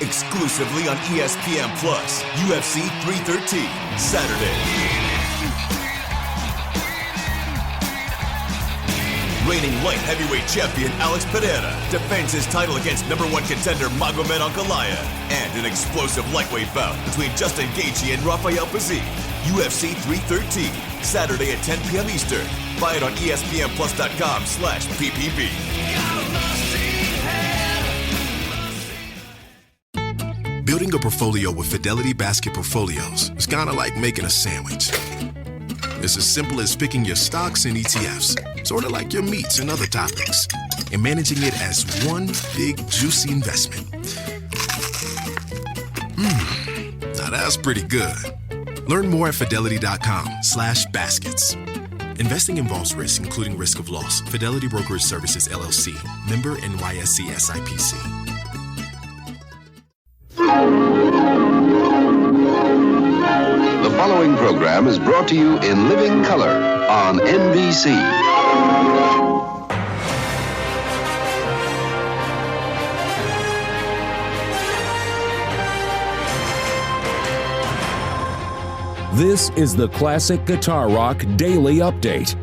exclusively on ESPN Plus. UFC 313, Saturday. Reigning light heavyweight champion Alex Pereira defends his title against number one contender Magomed Ankalaev, and an explosive lightweight bout between Justin Gaethje and Rafael Pazzi. UFC 313, Saturday at 10 p.m. Eastern. Buy it on ESPNPlus.com/PPV. Building a portfolio with Fidelity Basket Portfolios is kind of like making a sandwich. It's as simple as picking your stocks and ETFs, sort of like your meats and other toppings, and managing it as one big, juicy investment. Now that's pretty good. Learn more at Fidelity.com/baskets. Investing involves risk, including risk of loss. Fidelity Brokerage Services, LLC. Member NYSE SIPC. The following program is brought to you in living color on NBC. This is the Classic Guitar Rock Daily Update.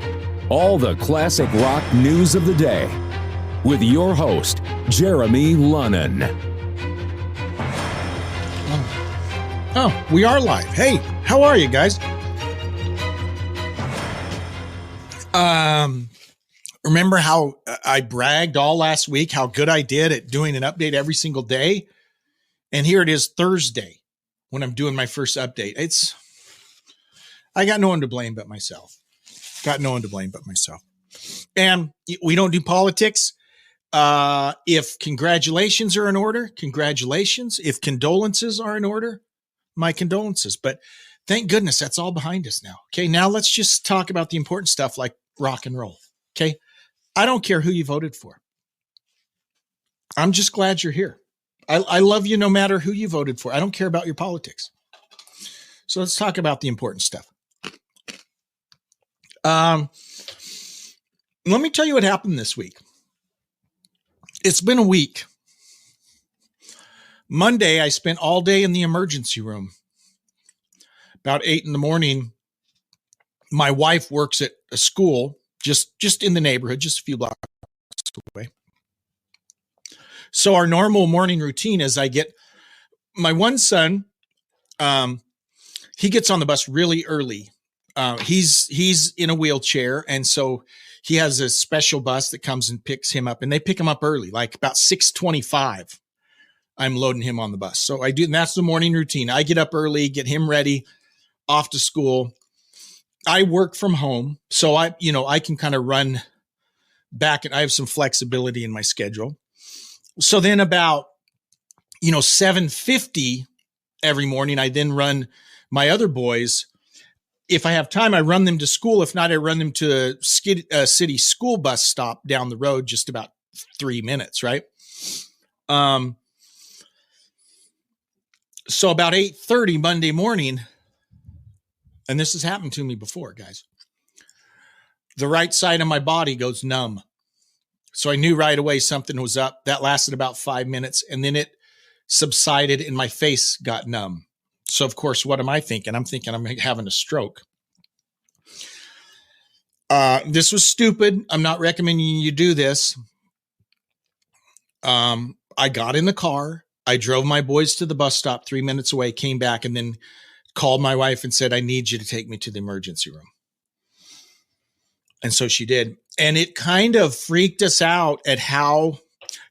All the classic rock news of the day. With your host, Jeremy Lunnan. Oh, we are live. Hey, how are you guys? Remember how I bragged all last week how good I did at doing an update every single day? And here it is Thursday when I'm doing my first update. I got no one to blame but myself. And we don't do politics. If congratulations are in order, congratulations. If condolences are in order, my condolences. But thank goodness that's all behind us now. Okay, now let's just talk about the important stuff like rock and roll. Okay, I don't care who you voted for. I'm just glad you're here. I love you no matter who you voted for. I don't care about your politics. So let's talk about the important stuff. Let me tell you what happened this week. It's been a week. Monday, I spent all day in the emergency room. About 8 a.m, my wife works at a school just in the neighborhood, just a few blocks away. So our normal morning routine is I get my one son, he gets on the bus really early. He's in a wheelchair, and so he has a special bus that comes and picks him up, and they pick him up early, like about 6:25. I'm loading him on the bus. So I do, and that's the morning routine. I get up early, get him ready, off to school. I work from home, so I can kind of run back, and I have some flexibility in my schedule. So then about 7:50 every morning, I then run my other boys. If I have time, I run them to school. If not, I run them to a city school bus stop down the road, just about 3 minutes, right? So about 8:30 Monday morning, and this has happened to me before, guys, the right side of my body goes numb. So I knew right away something was up. That lasted about 5 minutes, and then it subsided and my face got numb. So, of course, what am I thinking? I'm thinking I'm having a stroke. This was stupid. I'm not recommending you do this. I got in the car. I drove my boys to the bus stop 3 minutes away, came back, and then called my wife and said, I need you to take me to the emergency room. And so she did. And it kind of freaked us out at how,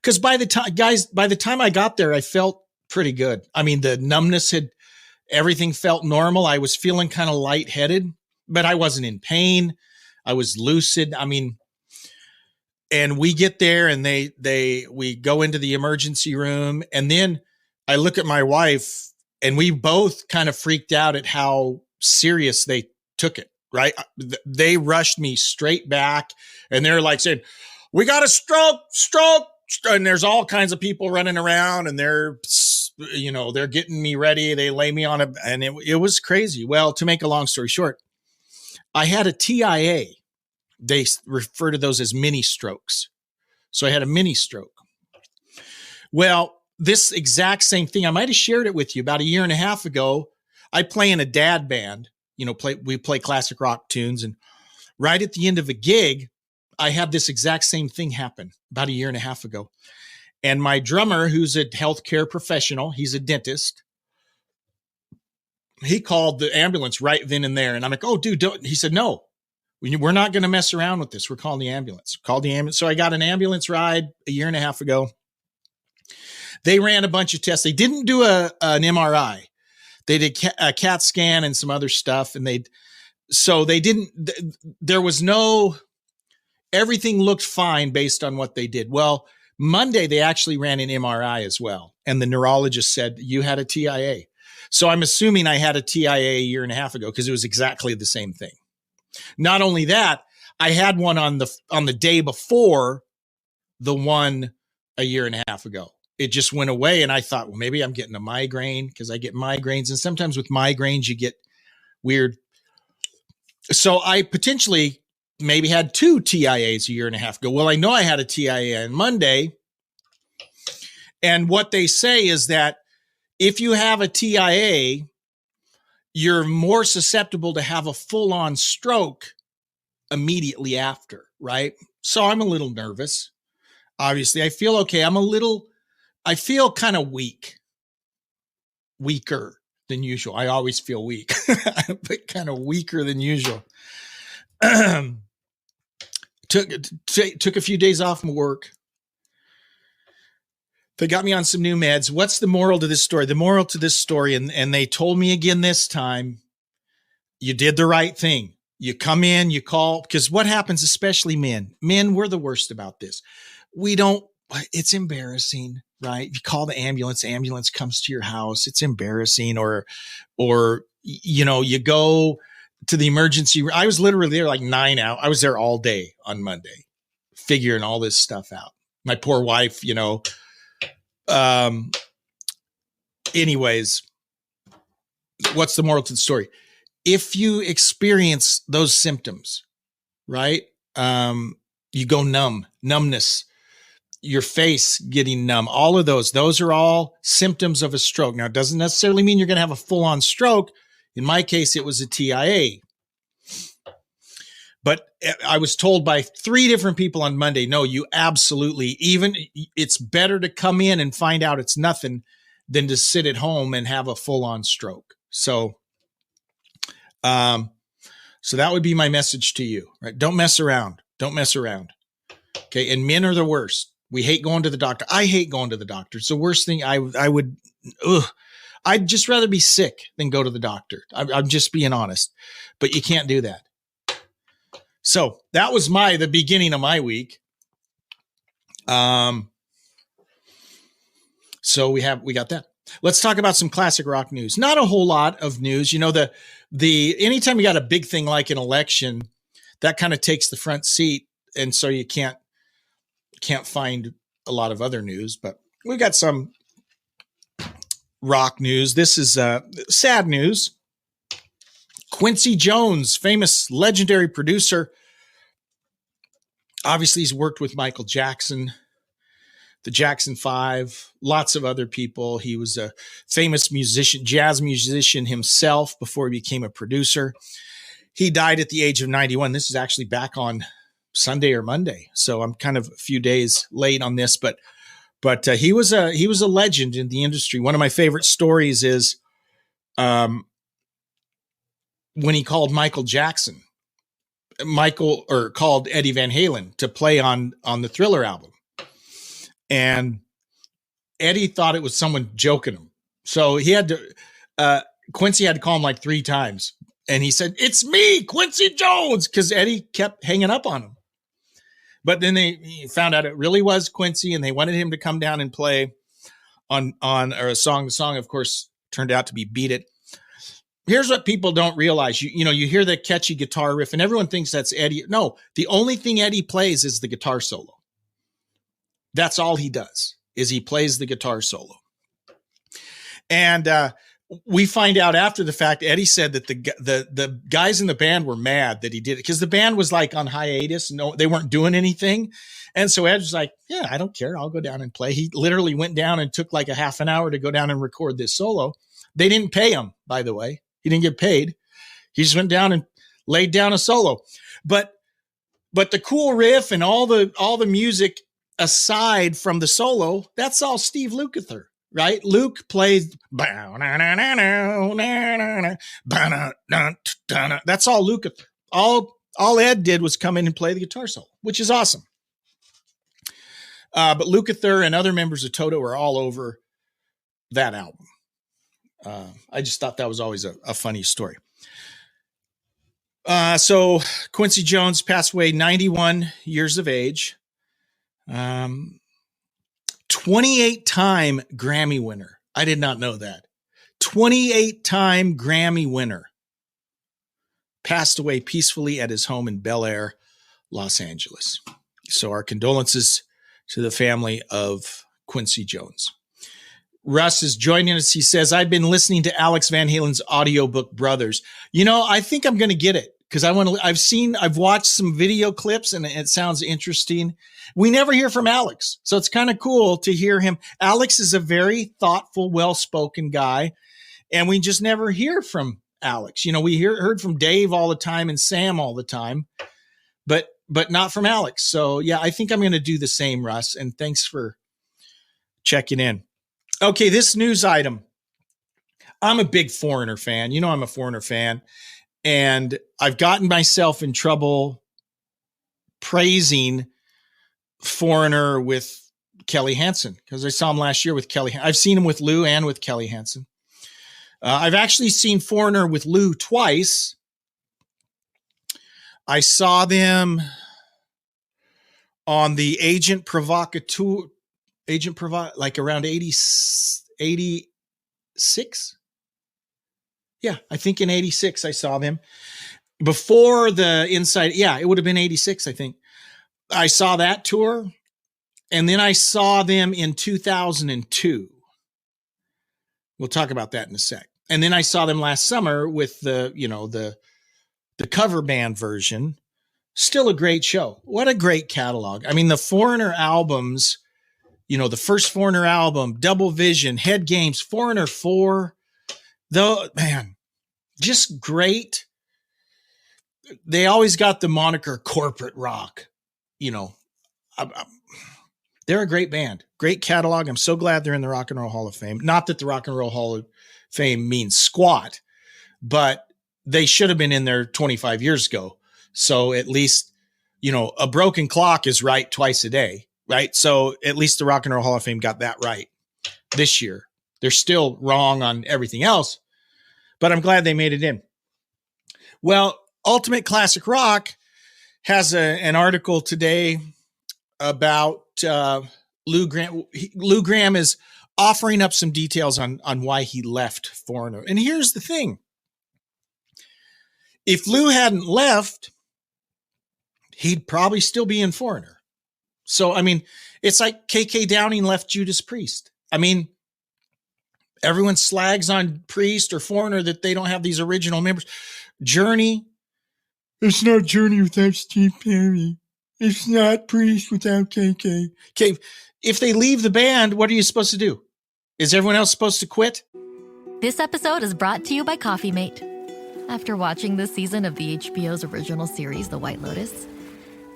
because by the time I got there, I felt pretty good. I mean, the numbness everything felt normal. I was feeling kind of lightheaded, but I wasn't in pain. I was lucid. I mean, and we get there and we go into the emergency room, and then I look at my wife, and we both kind of freaked out at how serious they took it, right? They rushed me straight back, and they're like saying, we got a stroke. And there's all kinds of people running around, and they're getting me ready. They lay me on and it was crazy. Well, to make a long story short, I had a TIA. They refer to those as mini strokes. So I had a mini stroke. Well, this exact same thing, I might have shared it with you about a year and a half ago. I play in a dad band, we play classic rock tunes. And right at the end of a gig, I had this exact same thing happen about a year and a half ago. And my drummer, who's a healthcare professional, he's a dentist, he called the ambulance right then and there. And I'm like, oh, dude, don't. He said, no, we're not going to mess around with this. We're calling the ambulance. Called the ambulance. So I got an ambulance ride a year and a half ago. They ran a bunch of tests. They didn't do an MRI. They did a CAT scan and some other stuff. And there was no, everything looked fine based on what they did. Well, Monday, they actually ran an MRI as well. And the neurologist said, you had a TIA. So I'm assuming I had a TIA a year and a half ago because it was exactly the same thing. Not only that, I had one on the day before the one a year and a half ago. It just went away. And I thought, well, maybe I'm getting a migraine because I get migraines. And sometimes with migraines, you get weird. So I potentially maybe had 2 TIAs a year and a half ago. Well, I know I had a TIA on Monday. And what they say is that if you have a TIA, you're more susceptible to have a full-on stroke immediately after, right? So I'm a little nervous. Obviously, I feel okay. I feel kind of weaker than usual. I always feel weak, but kind of weaker than usual. Took a few days off from work. They got me on some new meds. What's the moral to this story? The moral to this story, and they told me again this time, you did the right thing. You come in, you call, because what happens, especially men, we're the worst about this. It's embarrassing, right? You call the ambulance comes to your house. It's embarrassing. Or, you go to the emergency room. I was literally there like 9 hours. I was there all day on Monday, figuring all this stuff out. My poor wife, anyways, what's the moral to the story? If you experience those symptoms, right? You go numbness, your face getting numb, all of those are all symptoms of a stroke. Now, it doesn't necessarily mean you're going to have a full-on stroke. In my case, it was a TIA. But I was told by 3 different people on Monday, no, you absolutely, it's better to come in and find out it's nothing than to sit at home and have a full-on stroke. So that would be my message to you, right? Don't mess around. Okay. And men are the worst. We hate going to the doctor. I hate going to the doctor. It's the worst thing I'd just rather be sick than go to the doctor. I'm just being honest, but you can't do that. So that was the beginning of my week. So we got that. Let's talk about some classic rock news. Not a whole lot of news. Anytime you got a big thing like an election, that kind of takes the front seat. And so you can't find a lot of other news, but we got some rock news. This is sad news. Quincy Jones, famous legendary producer. Obviously, he's worked with Michael Jackson, the Jackson 5, lots of other people. He was a famous musician, jazz musician himself before he became a producer. He died at the age of 91. This is actually back on Sunday or Monday. So I'm kind of a few days late on this, but he was a legend in the industry. One of my favorite stories is when he called called Eddie Van Halen to play on the Thriller album. And Eddie thought it was someone joking him. So he had to, Quincy had to call him like 3 times. And he said, "It's me, Quincy Jones," because Eddie kept hanging up on him. But then he found out it really was Quincy, and they wanted him to come down and play on a song. The song, of course, turned out to be Beat It. Here's what people don't realize. You hear the catchy guitar riff, and everyone thinks that's Eddie. No, the only thing Eddie plays is the guitar solo. That's all he does, is he plays the guitar solo. And we find out after the fact, Eddie said that the guys in the band were mad that he did it because the band was like on hiatus. No, they weren't doing anything. And so Ed was like, yeah, I don't care. I'll go down and play. He literally went down and took like a half an hour to go down and record this solo. They didn't pay him, by the way. He didn't get paid. He just went down and laid down a solo. But the cool riff and all the music aside from the solo, that's all Steve Lukather. Right? Luke plays. That's all Luke. All Ed did was come in and play the guitar solo, which is awesome. But Lukather and other members of Toto are all over that album. I just thought that was always a funny story. So Quincy Jones passed away, 91 years of age. 28-time Grammy winner. I did not know that. 28-time Grammy winner. Passed away peacefully at his home in Bel Air, Los Angeles. So our condolences to the family of Quincy Jones. Russ is joining us. He says, I've been listening to Alex Van Halen's audiobook Brothers. I think I'm going to get it because I've watched some video clips and it sounds interesting. We never hear from Alex. So it's kind of cool to hear him. Alex is a very thoughtful, well-spoken guy, and we just never hear from Alex. We heard from Dave all the time and Sam all the time, but not from Alex. So yeah, I think I'm going to do the same, Russ, and thanks for checking in. Okay, this news item. I'm a big Foreigner fan. I'm a Foreigner fan, and I've gotten myself in trouble praising Foreigner with Kelly Hansen because I saw him last year with Kelly. I've seen him with Lou and with Kelly Hansen. I've actually seen Foreigner with Lou twice. I saw them on the Agent Provocateur, like around 86. Yeah, I think in 86 I saw them. Before the Inside, yeah, it would have been 86, I think. I saw that tour, and then I saw them in 2002. We'll talk about that in a sec. And then I saw them last summer with the cover band version. Still a great show. What a great catalog. I mean, the Foreigner albums, the first Foreigner album, Double Vision, Head Games, Foreigner 4, though, man, just great. They always got the moniker corporate rock. They're a great band, great catalog. I'm so glad they're in the Rock and Roll Hall of Fame. Not that the Rock and Roll Hall of Fame means squat, but they should have been in there 25 years ago. So at least, a broken clock is right twice a day, right? So at least the Rock and Roll Hall of Fame got that right this year. They're still wrong on everything else, but I'm glad they made it in. Well, Ultimate Classic Rock has an article today about Lou Gramm. Lou Gramm is offering up some details on why he left Foreigner. And here's the thing. If Lou hadn't left, he'd probably still be in Foreigner. So, I mean, it's like KK Downing left Judas Priest. I mean, everyone slags on Priest or Foreigner that they don't have these original members. Journey. It's not Journey without Steve Perry. It's not Priest without KK. Okay, if they leave the band, what are you supposed to do? Is everyone else supposed to quit? This episode is brought to you by Coffee Mate. After watching this season of the HBO's original series, The White Lotus,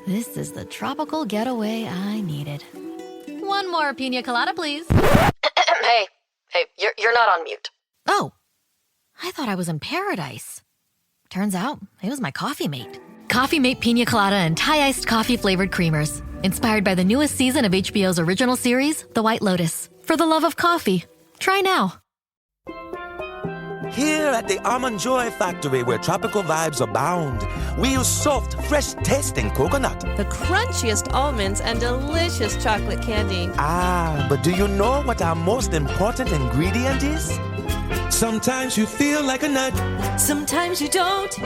this is the tropical getaway I needed. One more pina colada, please. Hey, you're not on mute. Oh, I thought I was in paradise. Turns out it was my Coffee Mate. Coffee Mate Pina Colada and Thai iced coffee flavored creamers. Inspired by the newest season of HBO's original series, The White Lotus. For the love of coffee. Try now. Here at the Almond Joy Factory, where tropical vibes abound, we use soft, fresh-tasting coconut. The crunchiest almonds and delicious chocolate candy. Ah, but do you know what our most important ingredient is? Sometimes you feel like a nut. Sometimes you don't.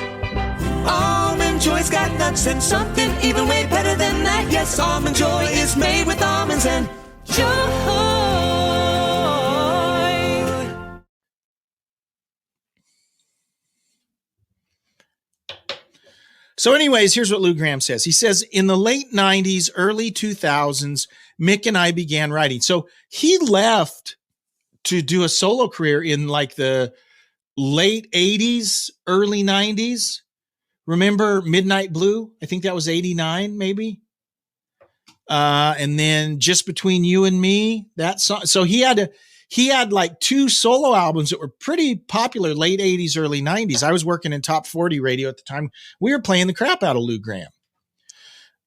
Almond Joy's got nuts and something even way better than that. Yes, Almond Joy is made with almonds and joy. So anyways, here's what Lou Gramm says. He says, in the late 90s, early 2000s, Mick and I began writing. So he left to do a solo career in like the late 80s, early 90s. Remember Midnight Blue? I think that was 89, maybe. And then Just Between You and Me, that song. So he had like 2 solo albums that were pretty popular late 80s, early 90s. I was working in top 40 radio at the time. We were playing the crap out of Lou Gramm.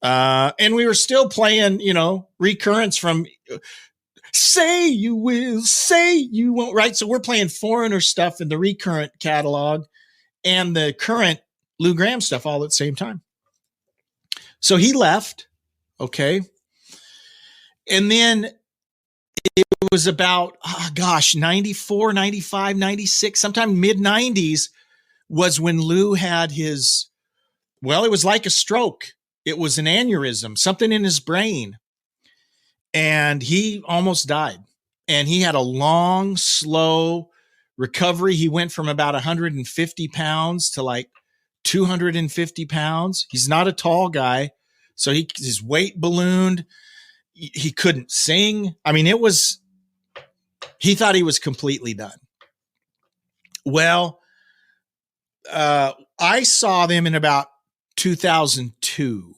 And we were still playing, recurrence from Say You Will, Say You Won't, right? So we're playing Foreigner stuff in the recurrent catalog and the current Lou Gramm stuff all at the same time. So he left. Okay. And then it was about, 94, 95, 96, sometime mid 90s was when Lou had it was like a stroke. It was an aneurysm, something in his brain. And he almost died. And he had a long, slow recovery. He went from about 150 pounds to like 250 pounds. He's not a tall guy. So his weight ballooned. He couldn't sing. I mean, he thought he was completely done. Well, I saw them in about 2002.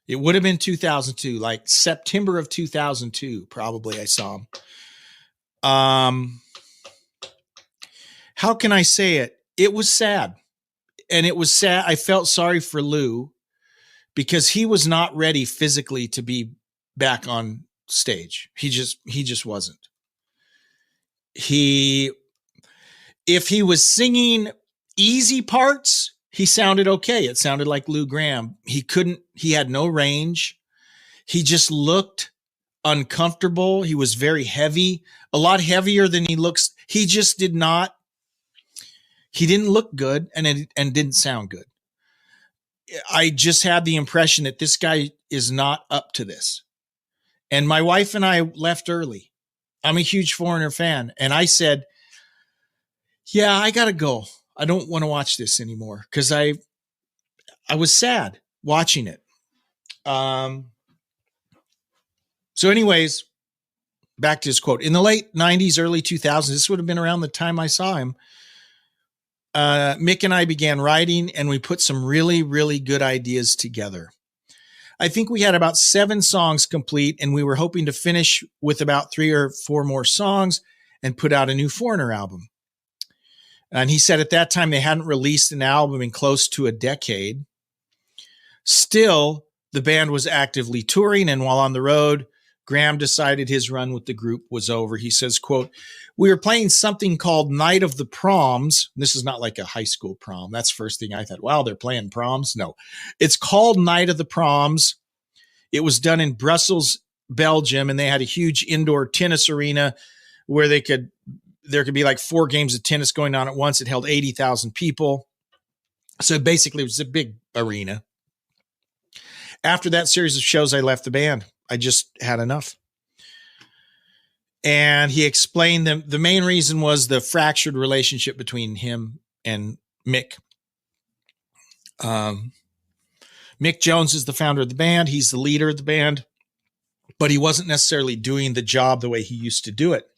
It would have been 2002, like September of 2002, probably I saw him. How can I say it? It was sad. And it was sad. I felt sorry for Lou because he was not ready physically to be back on stage. He just wasn't. If he was singing easy parts, he sounded okay. It sounded like Lou Gramm. He had no range. He just looked uncomfortable. He was very heavy, a lot heavier than he looks. He just didn't look good and didn't sound good. I just had the impression that this guy is not up to this. And my wife and I left early. I'm a huge Foreigner fan. And I said, yeah, I got to go. I don't want to watch this anymore because I was sad watching it. So anyways, back to his quote. In the late 90s, early 2000s, this would have been around the time I saw him, Mick and I began writing and we put some really, really good ideas together. I think we had about 7 songs complete and we were hoping to finish with about 3 or 4 more songs and put out a new Foreigner album. And he said at that time they hadn't released an album in close to a decade. Still, the band was actively touring, and while on the road, Gramm decided his run with the group was over. He says, quote, we were playing something called Night of the Proms. This is not like a high school prom. That's the first thing I thought, wow, they're playing proms? No, it's called Night of the Proms. It was done in Brussels, Belgium, and they had a huge indoor tennis arena where there could be like 4 games of tennis going on at once. It held 80,000 people. So basically it was a big arena. After that series of shows, I left the band. I just had enough. And he explained the main reason was the fractured relationship between him and Mick. Mick Jones is the founder of the band. He's the leader of the band, but he wasn't necessarily doing the job the way he used to do it.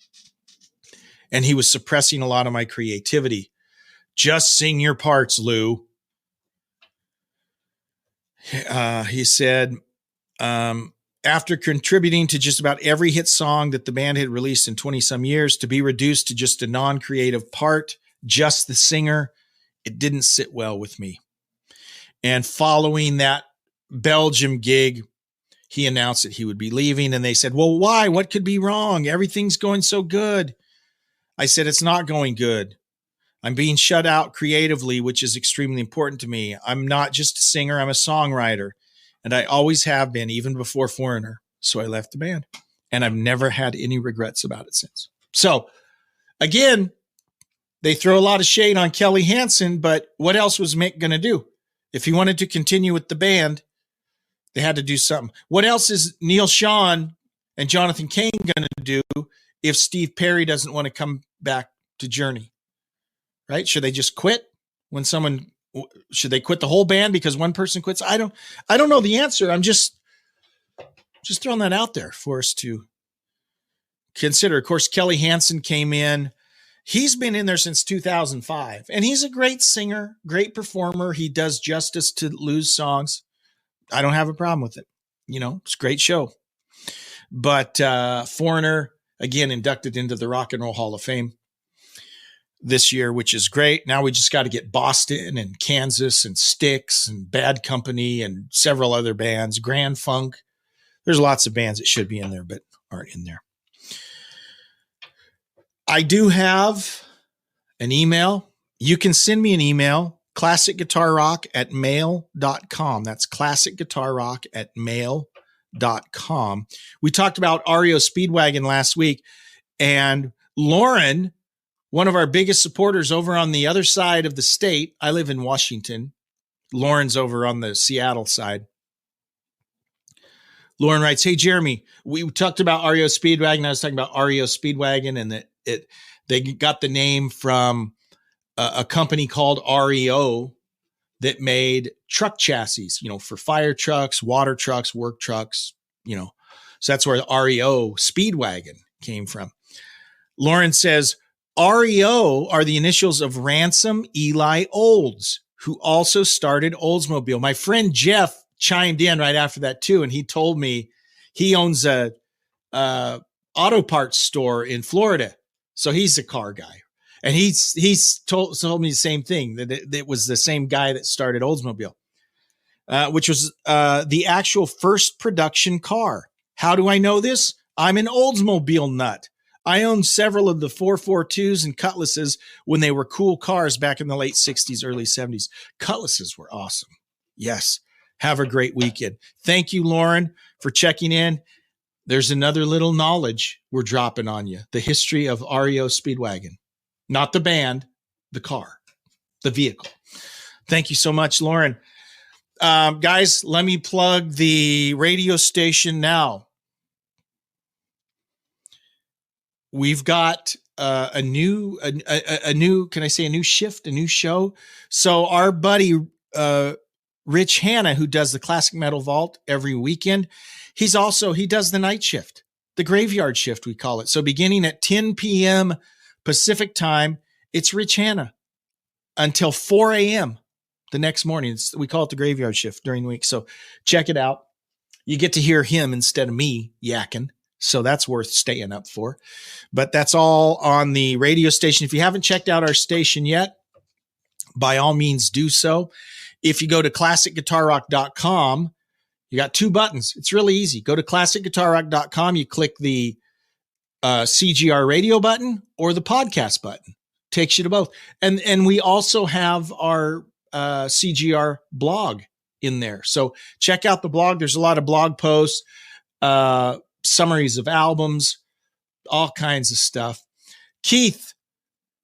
And he was suppressing a lot of my creativity. Just sing your parts, Lou. He said, after contributing to just about every hit song that the band had released in 20 some years, to be reduced to just a non-creative part, just the singer, it didn't sit well with me. And following that Belgium gig, he announced that he would be leaving. And they said, well, why? What could be wrong? Everything's going so good. I said, it's not going good. I'm being shut out creatively, which is extremely important to me. I'm not just a singer. I'm a songwriter. And I always have been, even before Foreigner. So I left the band. And I've never had any regrets about it since. So, again, they throw a lot of shade on Kelly Hansen, but what else was Mick going to do? If he wanted to continue with the band, they had to do something. What else is Neil Sean and Jonathan Cain going to do if Steve Perry doesn't want to come back to Journey? Right? Should they just quit when someone Should they quit the whole band because one person quits? I don't know the answer. I'm just throwing that out there for us to consider. Of course, Kelly Hansen came in. He's been in there since 2005, and he's a great singer, great performer. He does justice to Lou's songs. I don't have a problem with it. It's a great show. But Foreigner, again, inducted into the Rock and Roll Hall of Fame this year, which is great. Now we just got to get Boston and Kansas and Styx and Bad Company and several other bands, Grand Funk. There's lots of bands that should be in there but aren't in there. I do have an email. You can send me an email, classicguitarrock@mail.com. That's classicguitarrock@mail.com. We talked about REO Speedwagon last week, and Lauren, one of our biggest supporters over on the other side of the state. I live in Washington. Lauren's over on the Seattle side. Lauren writes, "Hey, Jeremy, we talked about REO Speedwagon. I was talking about REO Speedwagon, and that they got the name from a company called REO that made truck chassis, for fire trucks, water trucks, work trucks, So that's where the REO Speedwagon came from." Lauren says, REO are the initials of Ransom Eli Olds, who also started Oldsmobile. My friend Jeff chimed in right after that too, and he told me he owns a auto parts store in Florida, so he's a car guy, and he's told me the same thing, that it was the same guy that started Oldsmobile, which was the actual first production car. How do I know this? I'm an Oldsmobile nut. I owned several of the 442s and Cutlasses when they were cool cars back in the late 60s, early 70s. Cutlasses were awesome. Yes. Have a great weekend. Thank you, Lauren, for checking in. There's another little knowledge we're dropping on you. The history of REO Speedwagon. Not the band, the car, the vehicle. Thank you so much, Lauren. Guys, let me plug the radio station now. We've got a new, can I say a new shift, a new show? So our buddy, Rich Hanna, who does the Classic Metal Vault every weekend, he does the night shift, the graveyard shift, we call it. So beginning at 10 p.m. Pacific time, it's Rich Hanna until 4 a.m. the next morning. We call it the graveyard shift during the week. So check it out. You get to hear him instead of me yakking. So that's worth staying up for. But that's all on the radio station. If you haven't checked out our station yet, by all means do so. If you go to classicguitarrock.com, you got two buttons. It's really easy. Go to classicguitarrock.com. You click the CGR radio button or the podcast button. Takes you to both. And we also have our CGR blog in there. So check out the blog. There's a lot of blog posts, summaries of albums, all kinds of stuff. Keith.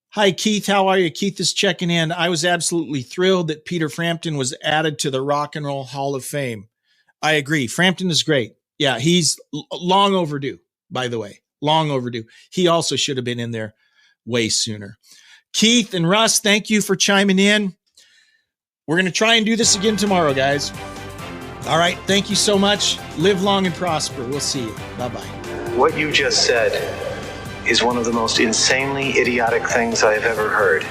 Hi, Keith. How are you? Keith is checking in. I was absolutely thrilled that Peter Frampton was added to the Rock and Roll Hall of Fame. I agree. Frampton is great. Yeah, he's long overdue, by the way. Long overdue. He also should have been in there way sooner. Keith and Russ, thank you for chiming in. We're going to try and do this again tomorrow, guys. All right. Thank you so much. Live long and prosper. We'll see you. Bye-bye. What you just said is one of the most insanely idiotic things I have ever heard.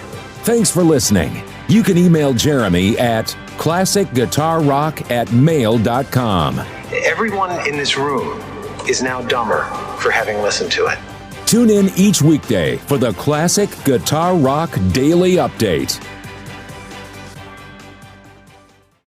Thanks for listening. You can email Jeremy at classicguitarrock@mail.com. Everyone in this room is now dumber for having listened to it. Tune in each weekday for the Classic Guitar Rock Daily Update.